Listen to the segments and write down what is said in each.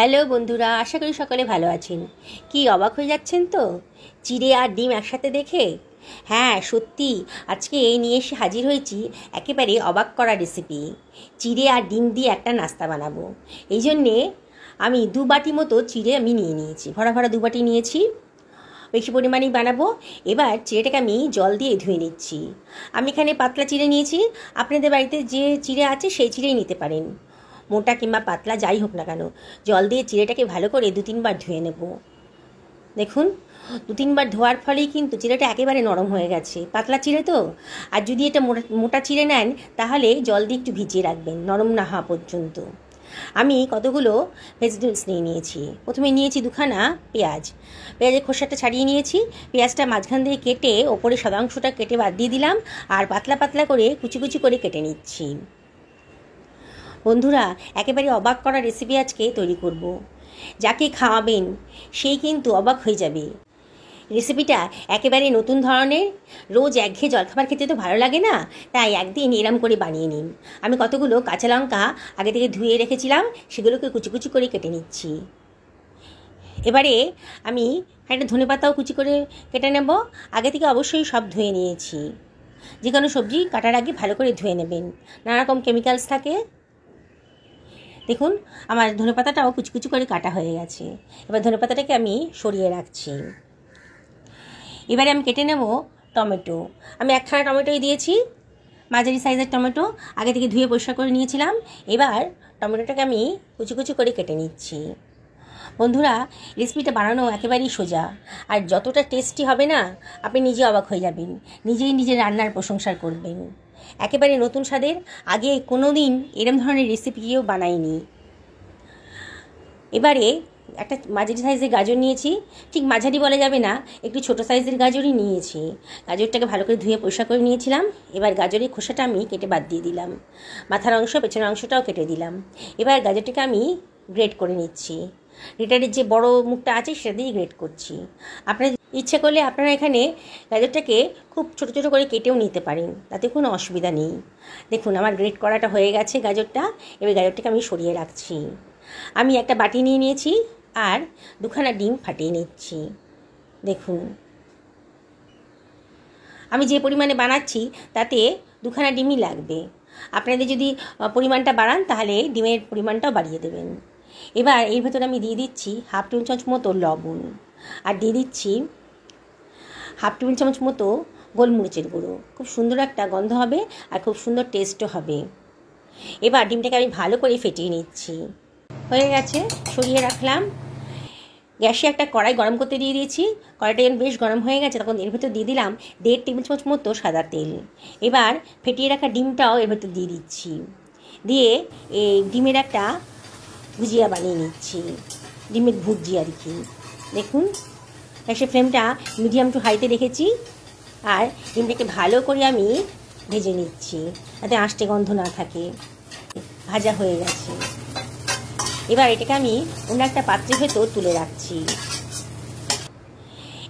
Hello বন্ধুরা, আশা করি সকলে ভালো আছেন। কি অবাক হয়ে যাচ্ছেন তো চিড়ে আর ডিম একসাথে দেখে? হ্যাঁ, সত্যি আজকে এই নিয়ে এসে হাজির হয়েছি একেবারে অবাক করা রেসিপি। চিড়ে আর ডিম দিয়ে একটা নাস্তা বানাবো। এই জন্যে আমি 2 বাটি মতো চিড়ে আমি নিয়ে নিয়েছি, ভরা ভরা 2 বাটি নিয়েছি। বেশি পরিমাণেই বানাবো। এবার চিড়েটাকে আমি জল দিয়ে ধুয়ে নিচ্ছি। আমি এখানে পাতলা চিড়ে নিয়েছি, আপনাদের বাড়িতে যে চিড়ে আছে সেই চিড়েই নিতে পারেন, মোটা কিংবা পাতলা যাই হোক না কেন। জল দিয়ে চিড়েটাকে ভালো করে 2-3 বার ধুয়ে নেব। দেখুন, 2-3 বার ধোয়ার ফলেই কিন্তু চিড়েটা একেবারে নরম হয়ে গেছে, পাতলা চিড়ে তো। আর যদি এটা মোটা চিড়ে নেন তাহলে জল দিয়ে একটু ভিজিয়ে রাখবেন নরম না হওয়া পর্যন্ত। আমি কতগুলো ভেজিটেবলস নিয়ে নিয়েছি। প্রথমে নিয়েছি 2খানা পেঁয়াজ। পেঁয়াজের খোসাটা ছাড়িয়ে নিয়েছি। পেঁয়াজটা মাঝখান দিয়ে কেটে ওপরে সাদা অংশটা কেটে বাদ দিয়ে দিলাম, আর পাতলা পাতলা করে কুচি কুচি করে কেটে নিচ্ছি। বন্ধুরা, একেবারে অবাক করা রেসিপি আজকে তৈরি করব। যাকে খাওয়াবেন সেই কিন্তু অবাক হয়ে যাবে। রেসিপিটা একেবারে নতুন ধরনের। রোজ একঘেয়ে জলখাবার খেতে তো ভালো লাগে না, তাই একদিন এরম করে বানিয়ে নিন। আমি কতগুলো কাঁচা লঙ্কা আগে থেকে ধুয়ে রেখেছিলাম, সেগুলোকে কুচি কুচি করে কেটে নিচ্ছি। এবারে আমি একটা ধনেপাতাও কুচি করে কেটে নেব। আগে থেকে অবশ্যই সব ধুয়ে নিয়েছি। যে কোনো সবজি কাটার আগে ভালো করে ধুয়ে নেবেন, নানা রকম কেমিক্যালস থাকে। দেখুন, আমার ধনেপাতাটাও কুচি কুচি করে কাটা হয়ে গেছে। এবার ধনেপাতাটাকে আমি সরিয়ে রাখছি। এবারে আমি কেটে নেব টমেটো। আমি 1খানা টমেটোই দিয়েছি, মাঝারি সাইজের টমেটো, আগে থেকে ধুয়ে পরিষ্কার করে নিয়েছিলাম। এবার টমেটোটাকে আমি কুচি কুচি করে কেটে নিচ্ছি। বন্ধুরা, রেসিপিটা বানানো একেবারেই সোজা, আর যতটা টেস্টি হবে না, আপনি নিজে অবাক হয়ে যাবেন, নিজেই নিজের রান্নার প্রশংসা করবেন। একেবারে নতুন স্বাদের। আগে কোনো দিন এরম ধরনের রেসিপি কেউ বানাইনি। এবারে একটা মাঝারি সাইজের গাজর নিয়েছি, ঠিক মাঝারি বলা যাবে না, একটু ছোটো সাইজের গাজরই নিয়েছি। গাজরটাকে ভালো করে ধুয়ে পরিষ্কার করে নিয়েছিলাম। এবার গাজরের খোসাটা আমি কেটে বাদ দিয়ে দিলাম, মাথার অংশ পেছনের অংশটাও কেটে দিলাম। এবার গাজরটাকে আমি গ্রেট করে নিচ্ছি। গ্রেটারের যে বড় মুখটা আছে সেটা দিয়ে গ্রেট করছি। আপনারা ইচ্ছে করলে আপনারা এখানে গাজরটাকে খুব ছোটো ছোটো করে কেটেও নিতে পারেন, তাতে কোনো অসুবিধা নেই। দেখুন, আমার গ্রেট করাটা হয়ে গেছে গাজরটা। এবার গাজরটাকে আমি সরিয়ে রাখছি। আমি একটা বাটি নিয়ে নিয়েছি আর 2খানা ডিম ফাটিয়ে নিচ্ছি। দেখুন, আমি যে পরিমাণে বানাচ্ছি তাতে 2খানা ডিমই লাগবে। আপনাদের যদি পরিমাণটা বাড়ান তাহলে ডিমের পরিমাণটাও বাড়িয়ে দেবেন। এবার এর ভেতরে আমি দিয়ে দিচ্ছি 1/2 টেবিল চামচ মতো লবণ, আর দিয়ে দিচ্ছি 1/2 টেবিল চামচ মতো গোলমরিচের গুঁড়ো। খুব সুন্দর একটা গন্ধ হবে আর খুব সুন্দর টেস্টও হবে। এবার ডিমটাকে আমি ভালো করে ফেটিয়ে নিচ্ছি। হয়ে গেছে, সরিয়ে রাখলাম। গ্যাসে একটা কড়াই গরম করতে দিয়ে দিয়েছি। কড়াইটা যখন বেশ গরম হয়ে গেছে তখন এর ভেতর দিয়ে দিলাম 1.5 টেবিল চামচ মতো সাদা তেল। এবার ফেটিয়ে রাখা ডিমটাও এর ভেতর দিয়ে দিচ্ছি। দিয়ে এই ডিমের একটা ভুজিয়া বানিয়ে নিচ্ছি, ডিমের ভুজি আর কি। দেখুন, গ্যাসের ফ্লেমটা মিডিয়াম টু হাইতে রেখেছি, আর ডিমটাকে ভালো করে আমি ভেজে নিচ্ছি যাতে আঁশটে গন্ধ না থাকে। ভাজা হয়ে গেছে। এবার এটাকে আমি অন্য একটা পাত্রের ভেতর তুলে রাখছি।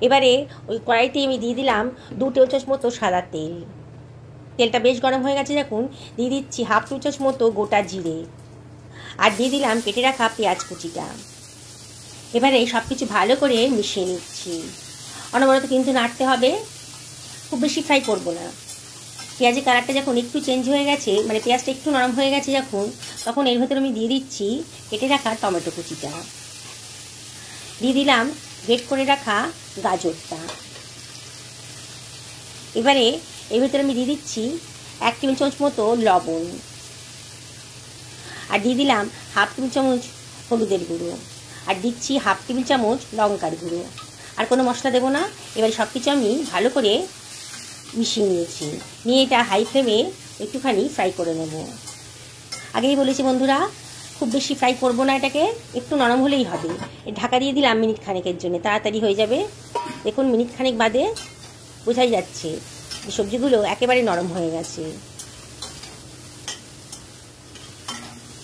এবারে ওই কড়াইতে আমি দিয়ে দিলাম 2 টেবিল চামচ মতো সাদা তেল। তেলটা বেশ গরম হয়ে গেছে, দেখুন। দিয়ে দিচ্ছি 1/2 টেবিল চামচ মতো গোটা জিরে, আর দিয়ে দিলাম কেটে রাখা পেঁয়াজ কুচিটা। এবারে সব কিছু ভালো করে মিশিয়ে নিচ্ছি। অনবরত কিন্তু নাড়তে হবে, খুব বেশি ফ্রাই করব না। পেঁয়াজের কালারটা যখন একটু চেঞ্জ হয়ে গেছে, মানে পেঁয়াজটা একটু নরম হয়ে গেছে যখন, তখন এর ভেতরে আমি দিয়ে দিচ্ছি কেটে রাখা টমেটো কুচিটা। দিয়ে দিলাম গ্রেট করে রাখা গাজরটা। এবারে এর ভেতরে আমি দিয়ে দিচ্ছি 1 টেবিল চামচ মতো লবণ, আর দিয়ে দিলাম 1/2 টেবিল চামচ হলুদের গুঁড়ো, আর দিচ্ছি 1/2 টেবিল চামচ লঙ্কার গুঁড়ো। আর কোনো মশলা দেবো না। এবার সব কিছু আমি ভালো করে মিশিয়ে নিয়েছি। নিয়ে এটা হাই ফ্লেমে একটুখানি ফ্রাই করে নেব। আগেই বলেছি বন্ধুরা, খুব বেশি ফ্রাই করব না, এটাকে একটু নরম হলেই হবে। ঢাকা দিয়ে দিলাম মিনিট খানেকের জন্য, তাড়াতাড়ি হয়ে যাবে। দেখুন, মিনিট খানেক বাদে বোঝাই যাচ্ছে যে সবজিগুলো একেবারে নরম হয়ে গেছে।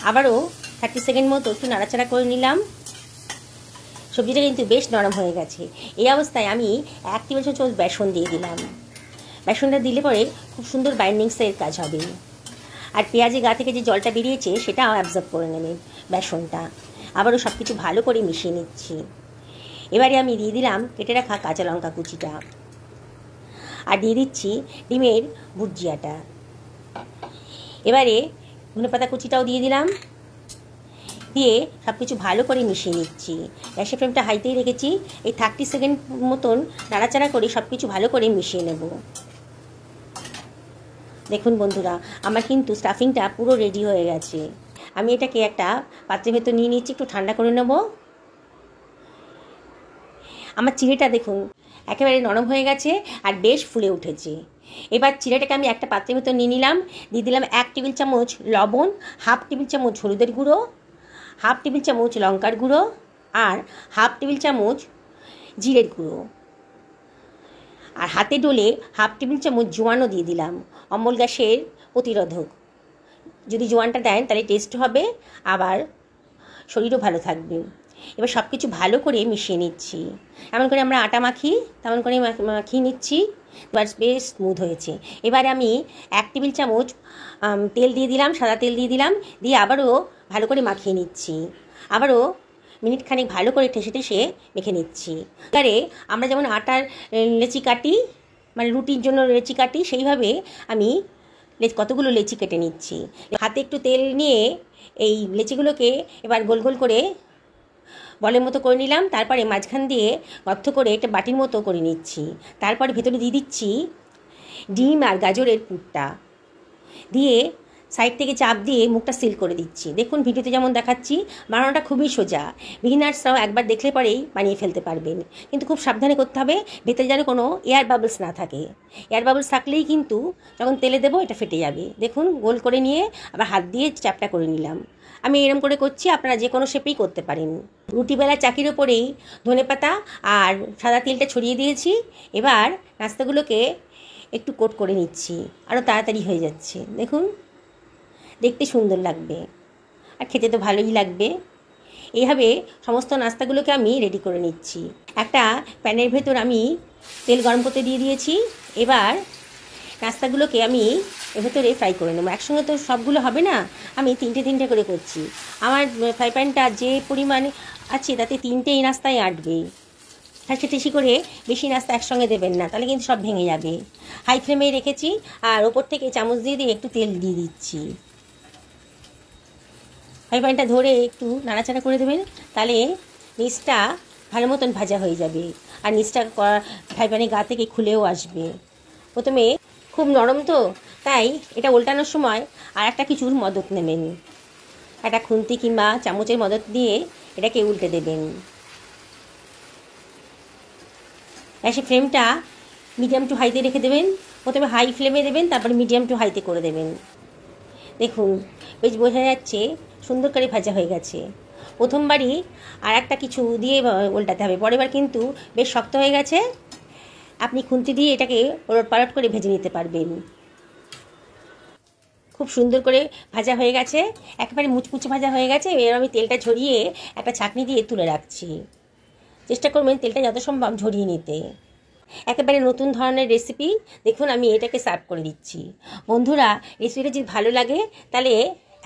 আবারও 30 সেকেন্ড মতো একটু নাড়াচাড়া করে নিলাম। সবজিটা কিন্তু বেশ নরম হয়ে গেছে। এই অবস্থায় আমি 1 টেবিল চামচ বেসন দিয়ে দিলাম। বেসনটা দিলে পরে খুব সুন্দর বাইন্ডিংসের কাজ হবে, আর পেঁয়াজের গা থেকে যে জলটা বেরিয়েছে সেটাও অ্যাবজর্ব করে নেবে বেসনটা। আবারও সব কিছু ভালো করে মিশিয়ে নিচ্ছি। এবারে আমি দিয়ে দিলাম কেটে রাখা কাঁচা লঙ্কা কুচিটা, আর দিয়ে দিচ্ছি ডিমের ভুজিয়াটা। এবারে ধনেপাতা কুচিটাও দিয়ে দিলাম, দিয়ে সব কিছু ভালো করে মিশিয়ে নিচ্ছি। গ্যাসের ফ্লেমটা হাইতেই রেখেছি। এই 30 সেকেন্ড মতন নাড়াচাড়া করে সব কিছু ভালো করে মিশিয়ে নেব। দেখুন বন্ধুরা, আমার কিন্তু স্টাফিংটা পুরো রেডি হয়ে গেছে। আমি এটাকে একটা পাত্রের ভেতর নিয়ে নিচ্ছি, একটু ঠান্ডা করে নেব। আমার চিড়েটা দেখুন একেবারে নরম হয়ে গেছে আর বেশ ফুলে উঠেছে। এবার চিড়েটাকে আমি একটা পাত্রের ভেতর নিয়ে নিলাম, দিয়ে দিলাম 1 টেবিল চামচ লবণ, 1/2 টেবিল চামচ হলুদের গুঁড়ো, 1/2 টেবিল চামচ লঙ্কার গুঁড়ো, আর 1/2 টেবিল চামচ জিরের গুঁড়ো, আর হাতে ডলে 1/2 টেবিল চামচ জোয়ানও দিয়ে দিলাম, অম্ল গ্যাসের প্রতিরোধক। যদি জোয়ানটা দেন তাহলে টেস্ট হবে, আবার শরীরও ভালো থাকবে। এবার সব কিছু ভালো করে মিশিয়ে নিচ্ছি। এমন করে আমরা আটা মাখি তেমন করে মাখিয়ে নিচ্ছি। এবার বেশ স্মুথ হয়েছে। এবারে আমি 1 টেবিল চামচ তেল দিয়ে দিলাম, সাদা তেল দিয়ে দিলাম, দিয়ে আবারও ভালো করে মাখিয়ে নিচ্ছি। আবারও মিনিট খানেক ভালো করে ঠেসে ঠেসে মেখে নিচ্ছি। এবারে আমরা যেমন আটার লেচি কাটি, মানে রুটির জন্য লেচি কাটি, সেইভাবে আমি কতগুলো লেচি কেটে নিচ্ছি। হাতে একটু তেল নিয়ে এই লেচিগুলোকে এবার গোল গোল করে বলের মতো করে নিলাম। তারপরে মাঝখান দিয়ে গর্ত করে একটা বাটির মতো করে নিচ্ছি। তারপরে ভেতরে দিয়ে দিচ্ছি ডিম আর গাজরের পুরটা, দিয়ে সাইড থেকে চাপ দিয়ে মুখটা সিল করে দিচ্ছি। দেখুন ভিডিওতে যেমন দেখাচ্ছি, বানানোটা খুবই সোজা। বিগিনার্সরাও একবার দেখলে পরেই বানিয়ে ফেলতে পারবেন, কিন্তু খুব সাবধানে করতে হবে, ভেতরে যেন কোনো এয়ার বাবলস না থাকে। এয়ার বাবলস থাকলেই কিন্তু যখন তেলে দেবো এটা ফেটে যাবে। দেখুন গোল করে নিয়ে আবার হাত দিয়ে চাপটা করে নিলাম। আমি এরম করে করছি, আপনারা যে কোনো শেপেই করতে পারেন। রুটিবেলার চাকির ওপরেই ধনেপাতা আর সাদা তেলটা ছড়িয়ে দিয়েছি। এবার নাস্তাগুলোকে একটু কোট করে নিচ্ছি, আরও তাড়াতাড়ি হয়ে যাচ্ছে। দেখুন দেখতে সুন্দর লাগবে আর খেতে তো ভালোই লাগবে। এইভাবে সমস্ত নাস্তাগুলোকে আমি রেডি করে নিচ্ছি। একটা প্যানের ভেতর আমি তেল গরম করতে দিয়ে দিয়েছি। এবার নাস্তাগুলোকে আমি এর ভেতরে ফ্রাই করে নেবো। একসঙ্গে তো সবগুলো হবে না, আমি তিনটে করে করছি। আমার ফ্রাই প্যানটা যে পরিমাণে আছে তাতে 3টেই নাস্তায় আটবে। ঠাসি ঠাসি করে বেশি নাস্তা একসঙ্গে দেবেন না, তাহলে কিন্তু সব ভেঙে যাবে। হাই ফ্লেমে রেখেছি, আর ওপর থেকে চামচ দিয়ে দিয়ে একটু তেল দিয়ে দিচ্ছি। ফ্রাই প্যানটা ধরে একটু নাড়াচাড়া করে দেবেন, তাহলে নিচটা ভালো মতন ভাজা হয়ে যাবে, আর নিচটা ফ্রাই প্যানের গা থেকে খুলেও আসবে। প্রথমে খুব নরম তো, তাই এটা উল্টানোর সময় আর একটা কিছুর মদত নেবেন, একটা খুন্তি কিংবা চামচের মদত দিয়ে এটাকে উল্টে দেবেন। গ্যাসের ফ্লেমটা মিডিয়াম টু হাইতে রেখে দেবেন। প্রথমে হাই ফ্লেমে দেবেন, তারপরে মিডিয়াম টু হাইতে করে দেবেন। দেখুন বেশ বোঝা যাচ্ছে সুন্দর করে ভাজা হয়ে গেছে। প্রথমবারই আর একটা কিছু দিয়ে উল্টাতে হবে, পরের বার কিন্তু বেশ শক্ত হয়ে গেছে। আপনি খুন্তি দিয়ে এটাকে ওলট পালট করে ভেজে নিতে পারবেন। খুব সুন্দর করে ভাজা হয়ে গেছে, একেবারে মুচমুচে ভাজা হয়ে গেছে। এবার আমি তেলটা ঝরিয়ে একটা ছাঁকনি দিয়ে তুলে রাখছি। চেষ্টা করবেন তেলটা যত সম্ভব ঝরিয়ে নিতে। একেবারে নতুন ধরনের রেসিপি। দেখুন আমি এটাকে সার্ভ করে দিচ্ছি। বন্ধুরা, রেসিপিটা যদি ভালো লাগে তাহলে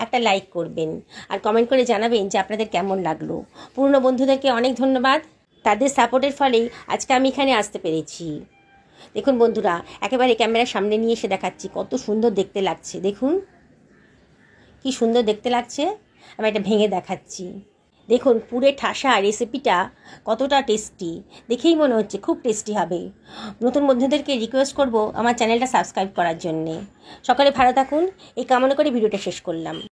একটা লাইক করবেন, আর কমেন্ট করে জানাবেন যে আপনাদের কেমন লাগলো। পুরনো বন্ধুদেরকে অনেক ধন্যবাদ, তাদের সাপোর্টের ফলেই আজকে আমি এখানে আসতে পেরেছি। দেখুন বন্ধুরা, একেবারে ক্যামেরার সামনে নিয়ে এসে দেখাচ্ছি কত সুন্দর দেখতে লাগছে। দেখুন কি সুন্দর দেখতে লাগছে। আমি এটা ভেঙে দেখাচ্ছি। দেখুন পুরে ঠাসা রেসিপিটা কতটা টেস্টি, দেখেই মনে হচ্ছে খুব টেস্টি হবে। নতুন বন্ধুদেরকে রিকোয়েস্ট করব আমার চ্যানেলটা সাবস্ক্রাইব করার জন্যে। সকালে ভালো থাকুন এই কামনা করে ভিডিওটা শেষ করলাম।